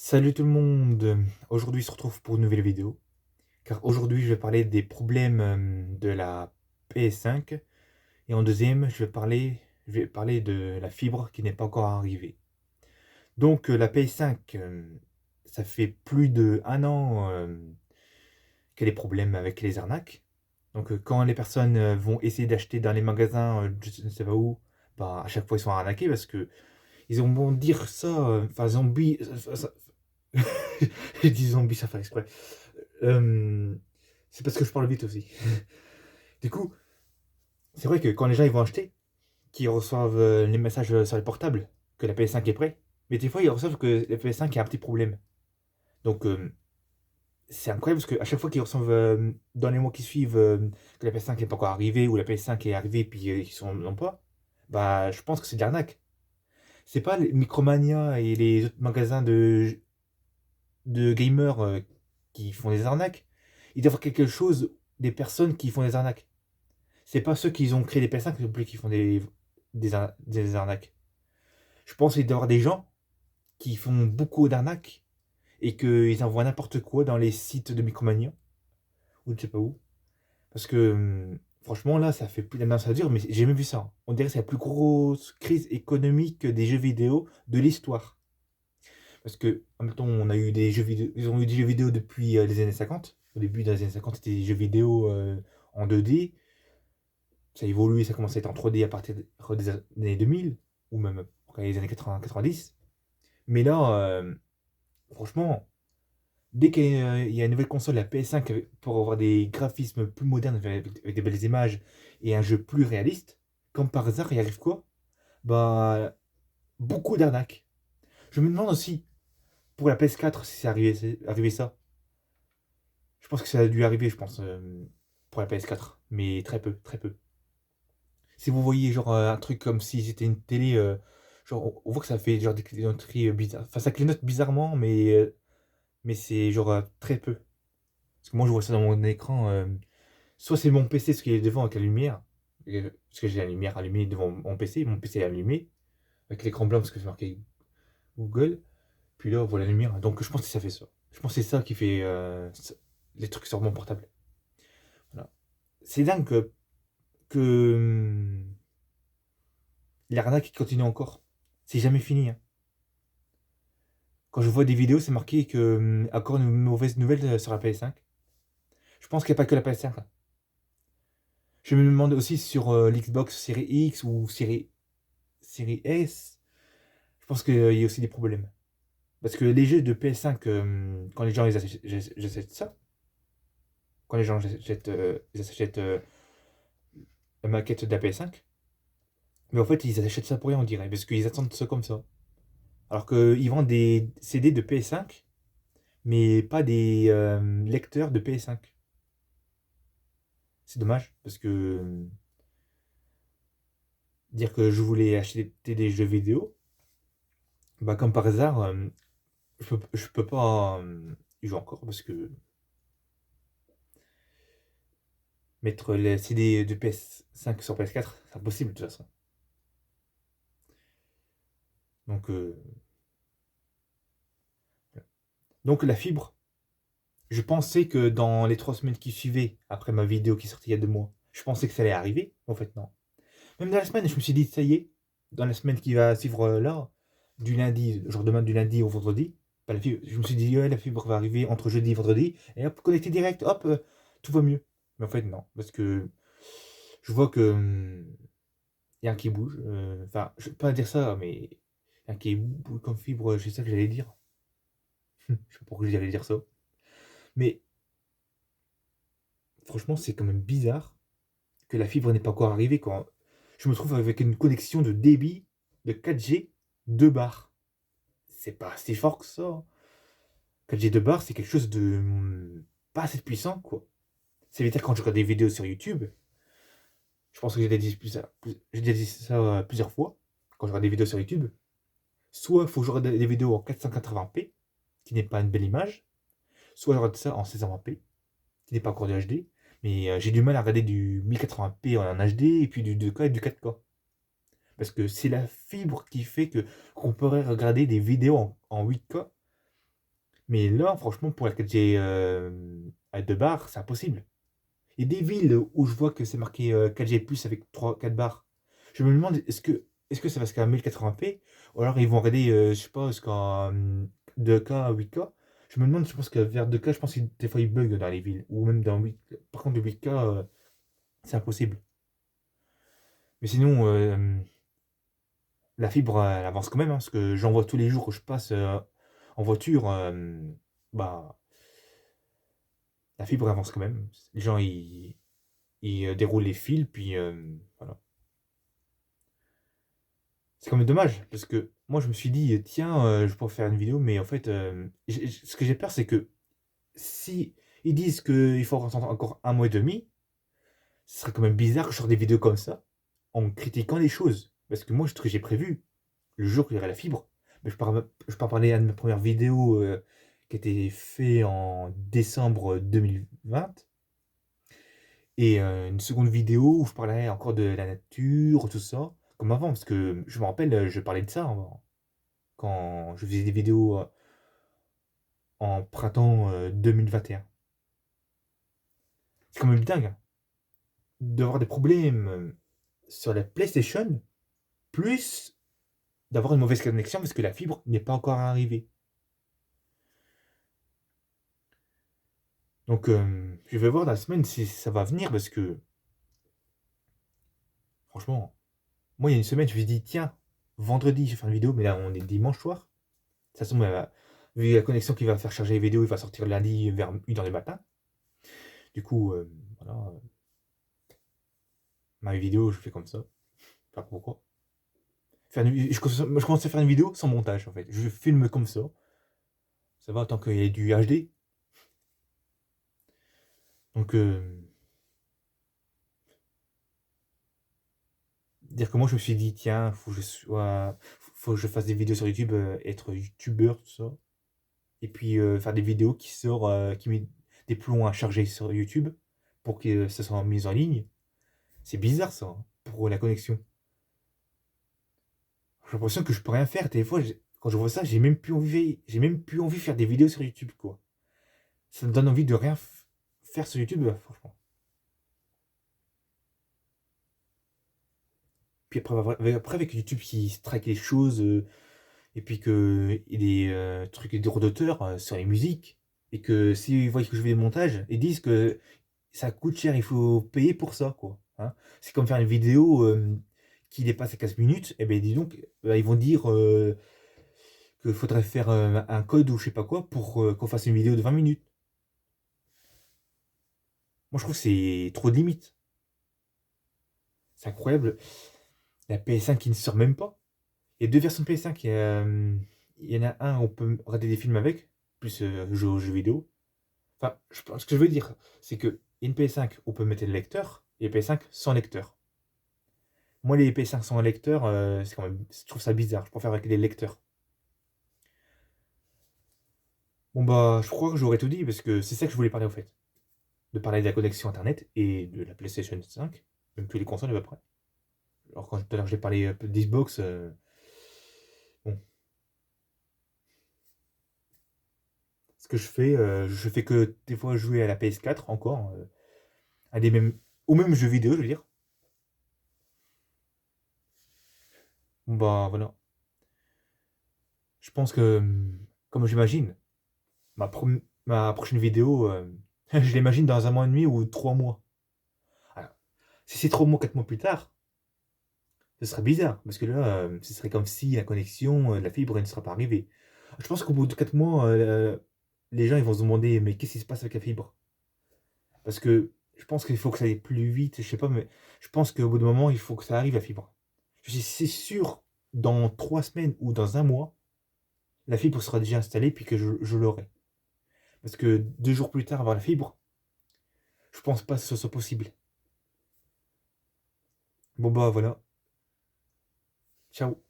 Salut tout le monde! Aujourd'hui, on se retrouve pour une nouvelle vidéo, car aujourd'hui, je vais parler des problèmes de la PS5, et en deuxième, je vais parler de la fibre qui n'est pas encore arrivée. Donc, la PS5, ça fait plus de un an qu'elle a des problèmes avec les arnaques. Donc, quand les personnes vont essayer d'acheter dans les magasins, je ne sais pas où, bah, à chaque fois, ils sont arnaqués parce que ils ont beau dire ça, enfin, zombie, je dis zombie, ça fait exprès. Euh, c'est parce que je parle vite aussi. Du coup, c'est vrai que quand les gens ils vont acheter, qu'ils reçoivent les messages sur les portables, que la PS5 est prête, mais des fois ils reçoivent que la PS5 a un petit problème. Donc c'est incroyable parce qu'à chaque fois qu'ils reçoivent dans les mois qui suivent que la PS5 n'est pas encore arrivée ou la PS5 est arrivée puis ils sont en pas, bah je pense que c'est de l'arnaque. C'est pas les Micromania et les autres magasins de gamers qui font des arnaques. Il doit y avoir quelque chose des personnes qui font des arnaques. C'est pas ceux qui ont créé les PS5 non plus qui font des arnaques. Je pense qu'il doit y avoir des gens qui font beaucoup d'arnaques et qu'ils envoient n'importe quoi dans les sites de Micromania ou je sais pas où. Parce que franchement, là, ça fait plus d'un an, ça dure, mais j'ai jamais vu ça. On dirait que c'est la plus grosse crise économique des jeux vidéo de l'histoire. Parce que, en même temps, on a eu des jeux vidéo, ils ont eu des jeux vidéo depuis les années 50. Au début des années 50, c'était des jeux vidéo en 2D. Ça a évolué, ça commence à être en 3D à partir des années 2000, ou même après les années 80-90. Mais là, franchement, dès qu'il y a une nouvelle console, la PS5, pour avoir des graphismes plus modernes, avec des belles images et un jeu plus réaliste, comme par hasard, il arrive quoi? Bah, beaucoup d'arnaques. Je me demande aussi, pour la PS4, si c'est arrivé ça. Je pense que ça a dû arriver, je pense, pour la PS4, mais très peu, très peu. Si vous voyez genre un truc comme si c'était une télé, genre on voit que ça fait genre des clignoteries bizarres. Enfin, ça clignote bizarrement, mais c'est genre très peu. Parce que moi, je vois ça dans mon écran. Soit c'est mon PC, ce qui est devant avec la lumière, parce que j'ai la lumière allumée devant mon PC est allumé, avec l'écran blanc parce que c'est marqué Google. Puis là, on voit la lumière. Donc je pense que ça fait ça. Je pense que c'est ça qui fait les trucs sur mon portable. Voilà. C'est dingue que l'arnaque continue encore. C'est jamais fini, hein. Quand je vois des vidéos, c'est marqué que encore une mauvaise nouvelle sur la PS5. Je pense qu'il n'y a pas que la PS5 là. Je me demande aussi sur l'Xbox Series X ou Series S. Je pense qu'il y a aussi des problèmes. Parce que les jeux de PS5, quand les gens ils achètent ça, quand les gens ils achètent la maquette de la PS5, mais en fait ils achètent ça pour rien on dirait, parce qu'ils attendent ça comme ça. Alors qu'ils vendent des CD de PS5, mais pas des lecteurs de PS5. C'est dommage, parce que dire que je voulais acheter des jeux vidéo, bah comme par hasard, je peux pas y jouer encore, parce que mettre les CD de PS5 sur PS4, c'est impossible de toute façon. Donc, voilà. Donc la fibre, je pensais que dans les 3 semaines qui suivaient, après ma vidéo qui est sortie il y a 2 mois, je pensais que ça allait arriver. En fait, non. Même dans la semaine, je me suis dit, ça y est, dans la semaine qui va suivre là, du lundi, genre demain du lundi au vendredi, bah, je me suis dit, ouais, la fibre va arriver entre jeudi et vendredi, et hop, connecté direct, hop, tout va mieux. Mais en fait, non, parce que je vois que y a un qui bouge. Enfin, je ne peux pas dire ça, mais y a un qui bouge comme fibre, c'est ça que j'allais dire. Je sais pas pourquoi j'allais dire ça. Mais franchement, c'est quand même bizarre que la fibre n'est pas encore arrivée quand je me trouve avec une connexion de débit de 4G 2 bars. C'est pas assez fort que ça. 4G 2 bars, c'est quelque chose de pas assez puissant, quoi. Ça veut dire quand je regarde des vidéos sur YouTube, je pense que j'ai déjà dit ça plusieurs fois, quand je regarde des vidéos sur YouTube, soit il faut que je regarde des vidéos en 480p, qui n'est pas une belle image, soit je regarde ça en 1620p, qui n'est pas encore du HD, mais j'ai du mal à regarder du 1080p en HD et puis du 2K et du 4K. Parce que c'est la fibre qui fait que qu'on pourrait regarder des vidéos en 8K Mais là, franchement, pour la 4G à 2 barres, c'est impossible. Il y a des villes où je vois que c'est marqué 4G+ avec 3 4 barres. Je me demande, est-ce que c'est parce qu'à 1080p, ou alors ils vont regarder, je sais pas, jusqu'à 2K, 8K. Je me demande, je pense que vers 2K, je pense que des fois ils bug dans les villes, ou même dans 8. Par contre, de 8K, c'est impossible. Mais sinon, la fibre, elle avance quand même, hein, parce que j'en vois tous les jours que je passe en voiture. Bah, la fibre avance quand même. Les gens, ils déroulent les fils, puis voilà. C'est quand même dommage, parce que moi, je me suis dit, tiens, je pourrais faire une vidéo, mais en fait, ce que j'ai peur, c'est que si ils disent qu'il faut attendre encore 1 mois et demi, ce serait quand même bizarre que je sorte des vidéos comme ça, en critiquant les choses. Parce que moi, ce que j'ai prévu, le jour qu'il y aurait la fibre, mais je peux parler à de mes premières vidéos qui a été fait en décembre 2020, et une seconde vidéo où je parlerai encore de la nature, tout ça, comme avant, parce que je me rappelle, je parlais de ça quand je faisais des vidéos en printemps 2021. C'est quand même dingue hein, d'avoir des problèmes sur la PlayStation, plus d'avoir une mauvaise connexion parce que la fibre n'est pas encore arrivée. Donc je vais voir dans la semaine si ça va venir parce que franchement, moi il y a une semaine je me suis dit tiens, vendredi je vais faire une vidéo, mais là on est dimanche soir. De toute façon, vu la connexion qui va faire charger les vidéos, il va sortir lundi vers 1h du matin. Du coup, voilà, ma vidéo je fais comme ça. Je sais pas pourquoi. Je commence à faire une vidéo sans montage en fait. Je filme comme ça. Ça va tant qu'il y a du HD. Donc, dire que moi je me suis dit, tiens, faut que je fasse des vidéos sur YouTube, être youtubeur, tout ça. Et puis faire des vidéos qui met des plombs à charger sur YouTube pour que ça soit mis en ligne. C'est bizarre ça, hein, pour la connexion. J'ai l'impression que je peux rien faire. Des fois, quand je vois ça, j'ai même plus envie de faire des vidéos sur YouTube, quoi. Ça me donne envie de rien faire sur YouTube, franchement. Puis après, avec YouTube qui strike les choses, et puis qu'il y a des trucs, des droits d'auteur sur les musiques, et que s'ils voient que je fais des montages, ils disent que ça coûte cher, il faut payer pour ça, quoi. Hein. C'est comme faire une vidéo qui dépasse les 15 minutes, et ben dis donc, ils vont dire qu'il faudrait faire un code ou je sais pas quoi pour qu'on fasse une vidéo de 20 minutes. Moi, je trouve que c'est trop de limites. C'est incroyable. La PS5 qui ne sort même pas. Il y a deux versions de PS5. Il y en a un, on peut regarder des films avec, plus jouer aux jeux vidéo. Enfin, ce que je veux dire, c'est que une PS5, on peut mettre le lecteur, et une PS5 sans lecteur. Moi, les PS5 sans lecteur, c'est quand même, je trouve ça bizarre. Je préfère avec les lecteurs. Bon, bah, je crois que j'aurais tout dit, parce que c'est ça que je voulais parler, au fait. De parler de la connexion Internet et de la PlayStation 5, même tous les consoles à peu près. Alors, quand tout à l'heure j'ai parlé un peu d'Xbox, bon, ce que je fais que des fois jouer à la PS4 encore, à des mêmes, aux mêmes jeux vidéo, je veux dire. Bon, bah, voilà. Je pense que, comme j'imagine, ma prochaine vidéo, je l'imagine dans 1 mois et demi ou 3 mois. Alors, si c'est 3 mois, 4 mois plus tard, ce serait bizarre, parce que là, ce serait comme si la connexion, la fibre, elle ne serait pas arrivée. Je pense qu'au bout de 4 mois, les gens ils vont se demander, mais qu'est-ce qui se passe avec la fibre? Parce que je pense qu'il faut que ça aille plus vite, je sais pas, mais je pense qu'au bout d'un moment, il faut que ça arrive, la fibre. C'est sûr, dans 3 semaines ou dans 1 mois, la fibre sera déjà installée, puis que je l'aurai. Parce que 2 jours plus tard, avoir la fibre, je pense pas que ce soit possible. Bon bah voilà, ciao.